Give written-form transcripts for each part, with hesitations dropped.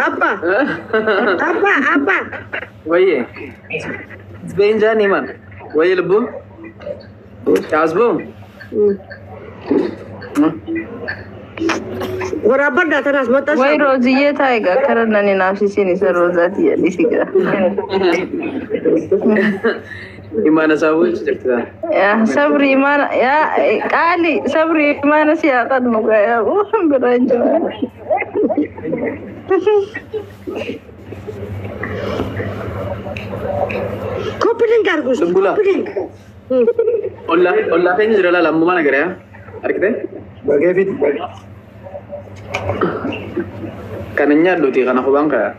أبا ويه سبين جاني من ويه لبو تعزبون ورابرنا تناس متصل وي روزية تايغا كرناني نافسي سيني سر روزاتي دي سيغا إيمان ساوي جبتها يا صبري إيمان يا قالي صبري إيمان سياقات مقايا برانجو كوبلينج أرجوش كوبلينج والله كان يجري لا لما ما نقرأ أركده Bagaimana? kananya luti kana khubang ka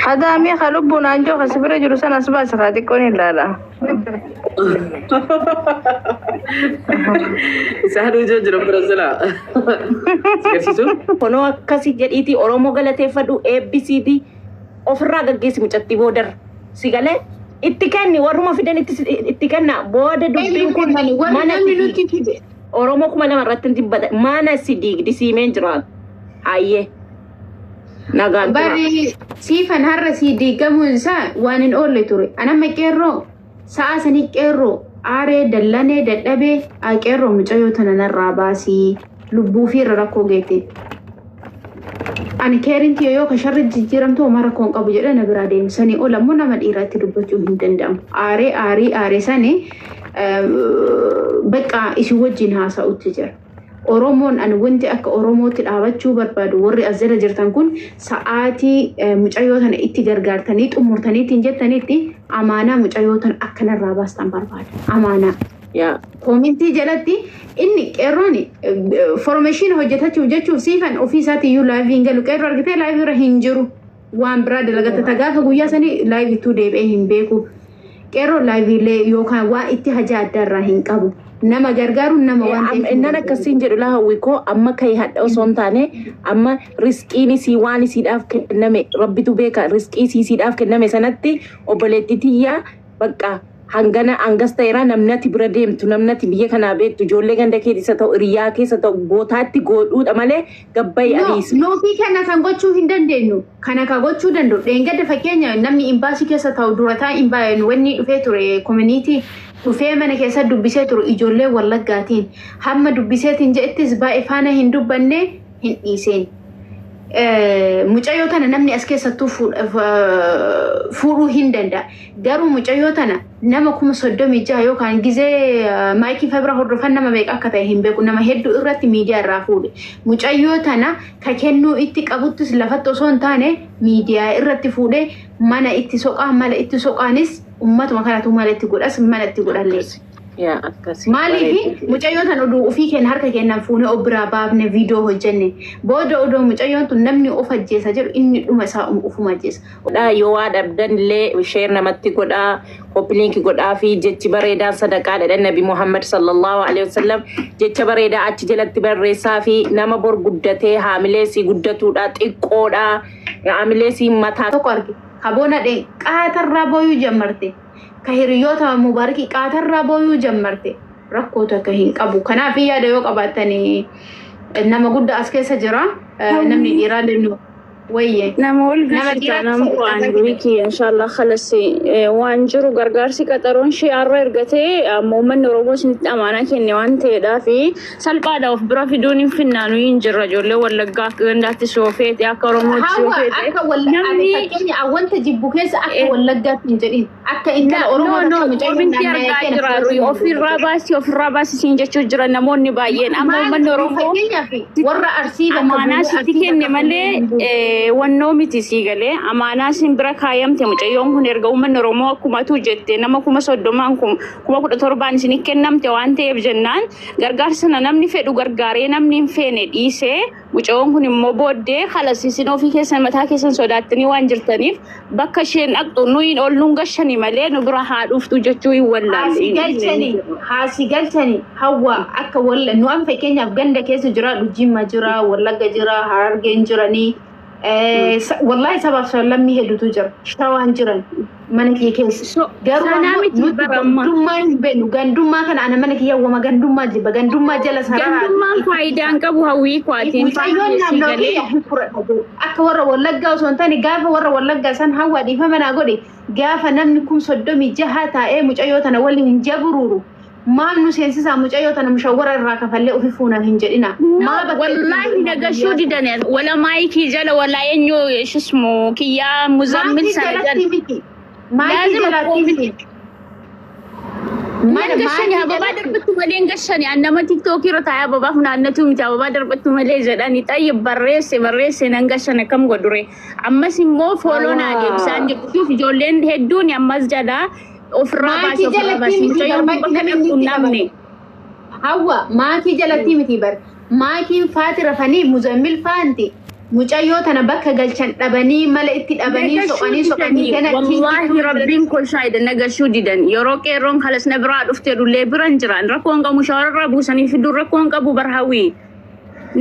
هذا مي خلوبو نانجو خسبرة جلوسان أسباب سخاتي كوني لا sahadu jo jero berasala sisu kono akkasi jedhiti oromo galateeffadhu ABCD ofirraa gaggeessi mucatti boodar sigale itti kenni warruma fidan itti kenna booda dubbiin kun mana oromo kuma lama irratti dibbata mana sidiigdi siimeen jiraat hayyee nagaan bari sifan harra sidiigamuun isaa waan hin oolle ture anama qeerroo sa'a sanii qeerroo aaree dallanee dadhabee qeerroo mucayyoo tana narraa baasii lubbuu fi irra rakkoo geette ani keerinti yoo ka sharri jijjiiramtu mara koon qabu jedhe na biraa deemsanii oolammoo nama dhiiraatti dubbachuu hin danda'amu aaree sanii bakka isin wajjin haasa'utti jira Oromoon an wanti akka Oromootti dhaabachuu barbaadu warri as jala jirtan kun sa'aatii mucayyoo tana itti gargaartanii xumurtaniitiin jettaniitti amaanaa mucayyoo tana akkanarraa baastan barbaada amaanaa yaa koomintii jalatti inni qeerroon formeeshin hojjetachuuf jechuuf siifan ofii isaatii iyyuu laayiviin galu qeerroo argitee laayivii irra hin jiru waan biraa dalagata tagaafa guyyaa sanii laayiviituu deebi'ee hin beeku qeerroo laayiviilee yookaan waa itti haja addaarraa hin qabu nama gargaaru nama waan ta'eef innana akkasiin jedhu laa hawwikoo amma kai hadha osoo hin taane amma riskiin isii waan isiidhaaf kenname rabbitu beeka riskii isiidhaaf kenname sanatti obboleettitiyyaa bakka hangana angas ta'eera namnati bira deemtu namnati biyya kanaa beektu ijoollee ganda keessa ta'u hiriyaa keessa ta'u gootaatti godhuudha malee gabbayii ariis nootii kana kan gochuu hin dandeenyu kana kan gochuu danda'u dheengadda fakkeenya namni imbaasii keessa ta'u durataa imbaayeen wanni dhufee ture community dhufee mana keessa dubbisee ture ijoollee wallaggaatiin hamma dubbiseetiin jedhettis baay'ee faana hin dubbanne hin dhiiseen mucayyoo tana namni as keessattuu fuudhuu hin danda'a garuu mucayyoo tana nama 36 yookaan gizee maayikii fabira hordofan nama beeka akka ta'e hin beeku nama hedduu irratti miidiyaa irraa fuudhe mucayyoo tana ka kennuu itti qabuttis lafatti osoo hin taane miidiyaa irratti fuudhe mana itti soqaa mala itti soqaanis ummatuma kanatu mala itti godhas mana itti godhalleessi yaa akkasi maaliif mucayyoo tan oduu ofii keenya harka keenyaan fuunee obbiraa baafne viidiyoo hojjenne booda oduu mucayyoon tun namni of ajjeesa jedhu inni dhuma isaa ofuma ajjeesa yoo waa dhabdan illee sheer namatti godhaa koppiliinki godhaa fi jechi bareedaan sadaqaa dha nabi Muhammad sallallahu alaihi wasallam jecha bareedaa achi jalatti barreessaa fi nama bor guddatee haamilee si guddatuudha xiqqoodha haamilee si mataa tokko arge kaboona dhe qaatarraa booyuu jammarte ka hiriyoota mubaariki qaatarraa booyuu jammarte rakkoota akka hin qabu kanaaf yaada yoo qabaatanii nama guddaa as keessa jira namni dhiiraa lennu ويه نمول قشطة نمو عن ويكي إن شاء الله خلص وانجرو غرغارسي كترون شي عرّرقتي مومن روبوس نتأمانا كيني وانتي دافي سالبا داوف برا في دوني فنانو ينجر رجل واللقاق غنداتي سوفيت يا كروموت سوفيت أكا واللقاق كيني أوان تجيبو كيس أكا واللقاق نجرين أكا إنتا الأورومو نو بنتي أرقا جرارو وفي الراباسي سنجا جرا نموني باين أما مومن روبو ورّا أرسيبا أمانا ستكيني مالي wannoo miti sii galee amaanaa sin bira kaayamte mucayyoon kun erga uummanni Oromoo akkumatu jette nama 30 kun 17 isin kennamte waan ta'eef jennaan gargaarsana namni fedhu gargaaree namni hin feene dhiisee mucayyoon kun immoo booddee halas isin ofii keessan mataa keessan sodaattanii waan jirtaniif bakka isheen dhaqxu nuyin ol nun gashani malee nu bira haa dhuftu jechuu hin wallaalle haasi galchani hawa akka walla nu an fakkeenyaaf ganda keessa jira Jimma jira Wallagga jira Harargeen jiranii والله سبب سلام مي هدوتو جر شتوان جرن mana kiyya keessa. Garuu gandummaa kana ana mana kiyya wama gandummaa jibba gandummaa jala sarara. Gandummaan faayidaan qabu hawwii kwaatiin akka warra wallaggaa osoo hin taane gaafa warra wallaggaa san hawwa dhiifama naa godhe gaafa namni kun 36 taa'ee mucayyoo tana waliin hin jaburuuru. maal nu seensisaa mucayyoo tana mushawwara irraa kafallee ofi fuunaan hin jedhina. Wallahi nagashuu didane wala maayikii jala wala eenyu shismo kiyyaa muzammil sana jala. Maayikii jalaatti miti. Gashani ababa darbatu malee gashani annama tiktookii irra taa'ee ababa funaannatu miti ababa darbatu malee jedhani xayyib barreesse nan gashana kam godhure ammas immoo fooloo naa deebisaan jirtuuf ijoolleen hedduun ammas jala ofirraa baasii mucayyoo bakka dhabdu namne. Hawwa maakii jalatti miti bar maakiin faati rafanii muzammil faanti. mucayyoo tana bakka galchan dhabanii mala itti dhabanii soqanii gana wallahi rabbiin kol shaayida nagashuu didan yeroo qeerroon kalas na biraa dhufte dullee biran jiran rakkoon qabu shawarra buusanii fiduu rakkoon qabu barhawii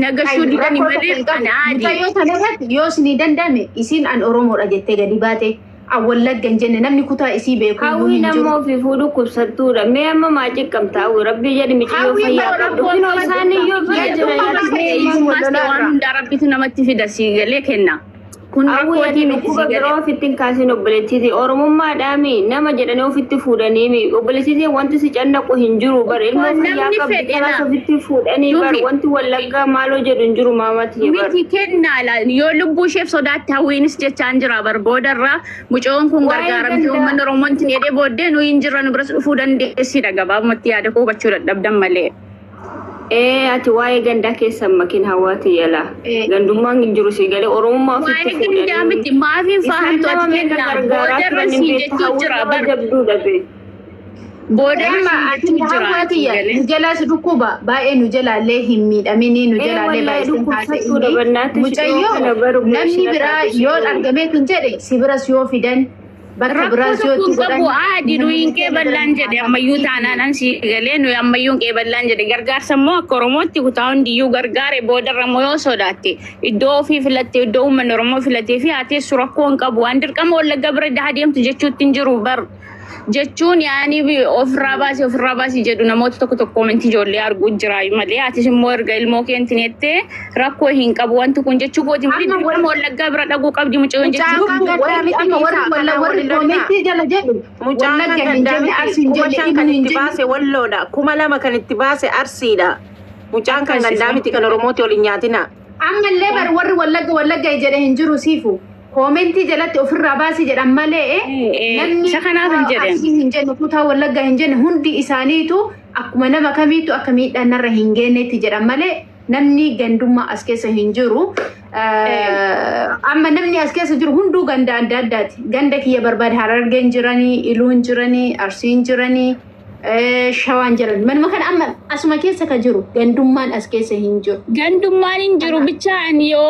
nagashuu didan malee ana adi mucayyoo tana irratti yoo isin dandame isin an oromoodha jettee gadi baate awwallaggan jenne namni kutaa isii beeku hawwi namoo fi fuudhu kubsattuudha mee amma maa ciqqamta hawwi rabbi jedhi michiyyoo fayyaa qabdu kunoo isaaniyyoo biyya jira waan hunda rabbitu namatti fida sii galee kenna. kun rakkootii dhukkuba biroo ofittiin kaasin obboleettiiti oromummaa dhaami nama jedhanii ofitti fuudhanii obboleettiiti wanti si cannaqu hin jiru bar ilmoo fayyaa qabdu kanas ofitti fuudhanii bar wanti wallaggaa maaloo jedhu hin jiru maamati bar miti kennaala yoo lubbuu isheef sodaatti hawwiinis jechaan jira bar boodarraa mucoon kun gargaaramti uummanni oromootiin jedhee booddee nuyi hin jirran biras dhufuu dandeessidha gabaabumatti yaada koo hubachuu dadhabdan malee. ati waa'ee gandaa keessan makin hawaati yala gandummaan hin jiru si galee oromummaa ofitti fuudhanii waa'ee gandaa miti maafiin fahamtu ati kennaa boodarra si jechuu jira bar boodarra si jechuu jira jalaas dhukkuba baay'ee nu jalaallee hin miidhamini nu jalaallee baay'ee mucayyoo namni biraa yoo argamee kun jedhe si biras yoo fidan bakka biraas yoo itti godhan adi nuyin qeeballaan jedhe ammayyuu taanaan si galee nuyi ammayyuun qeeballaan jedhe gargaarsa immoo akka oromootti kutaa hundiyyuu gargaare boodarra immoo yoo sodaatte iddoo ofii filatte iddoo uummanni oromoo filatee fi haateessu rakkoo hin qabu waan dirqama wallagga bira daha deemtu jechuutti hin jiru bar jechuun yaani ofirraa baasii jedhu namoota tokko koomenti ijoollee arguu jira malee atis immoo erga ilmoo keetiin jettee rakkoo hin qabu wanti kun jechuu gooti malee dirqama wallaggaa bira dhaguu qabdi mucaan jechuu koomenti jala jedhu wallagga hin jenne arsiin jenne kan itti baase walloodha 2000 kan itti baase arsiidha mucaan kan gandaa miti kan oromooti waliin nyaatina ammallee bar warri wallagga jedhe hin jiru siifu koomenti jalatti ofirraa baasii jedhan malee namni kanaaf hin jedhan hin jenne kutaa wallaggaa hin jenne hundi isaaniitu akkuma nama kamiitu akka miidhaan narra hin geennetti jedhan malee namni gandummaa as keessa hin jiru. Amma namni as keessa jiru hunduu ganda adda addaati. Ganda kiyya barbaade Harargeen jiranii, Iluun jiranii, Arsiin jiranii, Shawaan jiranii. Manuma kana amma asuma keessa ka jiru gandummaan as keessa hin jiru. Gandummaan hin jiru bichaan yoo